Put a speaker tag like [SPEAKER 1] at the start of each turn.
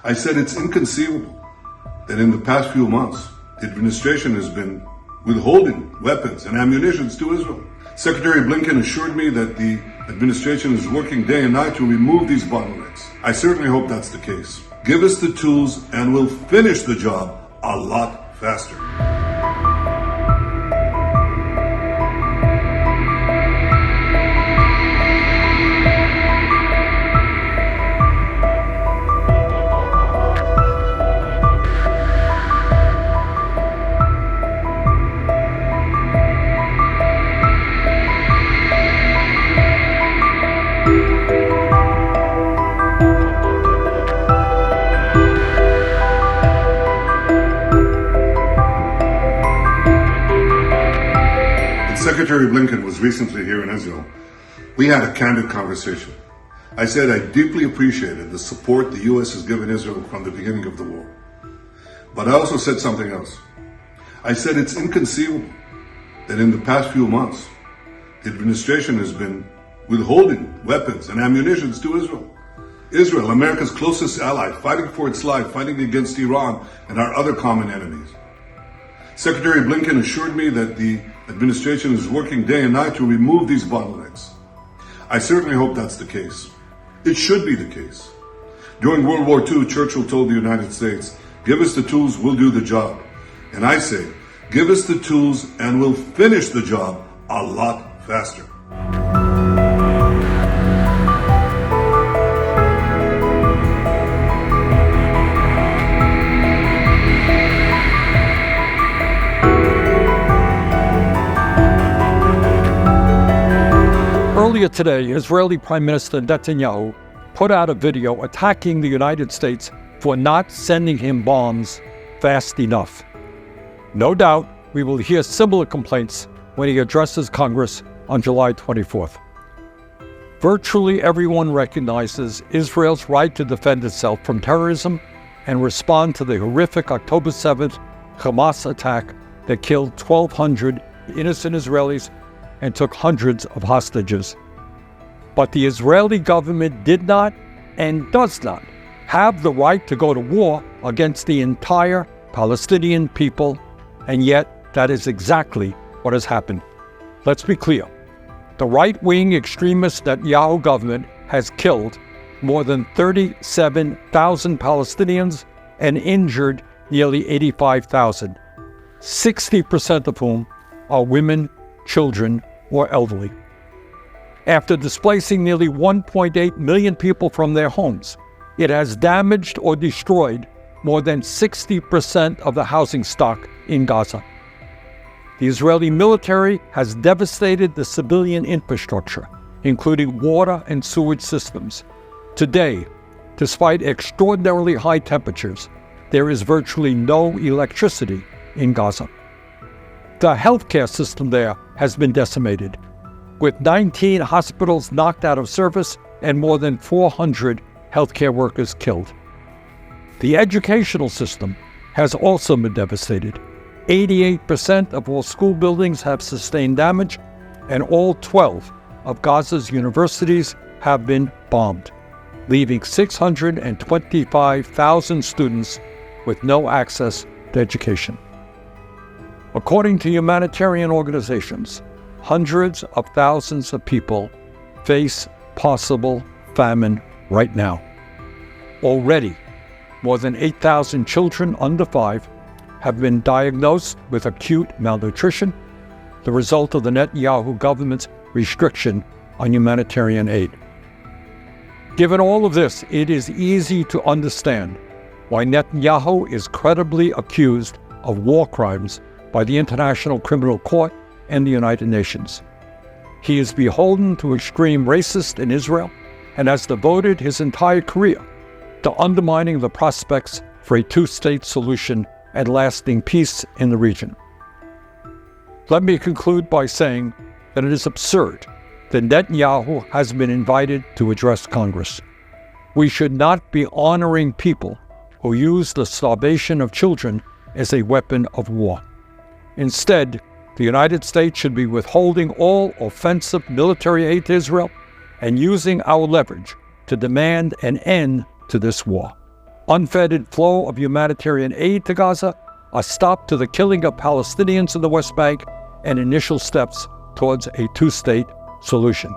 [SPEAKER 1] I said it's inconceivable that in the past few months, the administration has been withholding weapons and ammunition to Israel. Secretary Blinken assured me that the administration is working day and night to remove these bottlenecks. I certainly hope that's the case. Give us the tools and we'll finish the job a lot faster. Secretary Blinken was recently here in Israel. We had a candid conversation. I said I deeply appreciated the support the U.S. has given Israel from the beginning of the war. But I also said something else. I said it's inconceivable that in the past few months, the administration has been withholding weapons and ammunition to Israel. Israel, America's closest ally, fighting for its life, fighting against Iran and our other common enemies. Secretary Blinken assured me that the administration is working day and night to remove these bottlenecks. I certainly hope that's the case. It should be the case. During World War II, Churchill told the United States, "Give us the tools, we'll do the job." And I say, give us the tools and we'll finish the job a lot faster.
[SPEAKER 2] Earlier today, Israeli Prime Minister Netanyahu put out a video attacking the United States for not sending him bombs fast enough. No doubt we will hear similar complaints when he addresses Congress on July 24th. Virtually everyone recognizes Israel's right to defend itself from terrorism and respond to the horrific October 7th Hamas attack that killed 1,200 innocent Israelis and took hundreds of hostages. But the Israeli government did not and does not have the right to go to war against the entire Palestinian people, and yet that is exactly what has happened. Let's be clear. The right-wing extremist Netanyahu government has killed more than 37,000 Palestinians and injured nearly 85,000, 60% of whom are women, children, or elderly. After displacing nearly 1.8 million people from their homes, it has damaged or destroyed more than 60% of the housing stock in Gaza. The Israeli military has devastated the civilian infrastructure, including water and sewage systems. Today, despite extraordinarily high temperatures, there is virtually no electricity in Gaza. The healthcare system there has been decimated, with 19 hospitals knocked out of service and more than 400 healthcare workers killed. The educational system has also been devastated. 88% of all school buildings have sustained damage, and all 12 of Gaza's universities have been bombed, leaving 625,000 students with no access to education. According to humanitarian organizations, hundreds of thousands of people face possible famine right now. Already, more than 8,000 children under 5 have been diagnosed with acute malnutrition, the result of the Netanyahu government's restriction on humanitarian aid. Given all of this, it is easy to understand why Netanyahu is credibly accused of war crimes by the International Criminal Court and the United Nations. He is beholden to extreme racists in Israel and has devoted his entire career to undermining the prospects for a two-state solution and lasting peace in the region. Let me conclude by saying that it is absurd that Netanyahu has been invited to address Congress. We should not be honoring people who use the starvation of children as a weapon of war. Instead, the United States should be withholding all offensive military aid to Israel and using our leverage to demand an end to this war. unfettered flow of humanitarian aid to Gaza, a stop to the killing of Palestinians in the West Bank, and initial steps towards a two-state solution.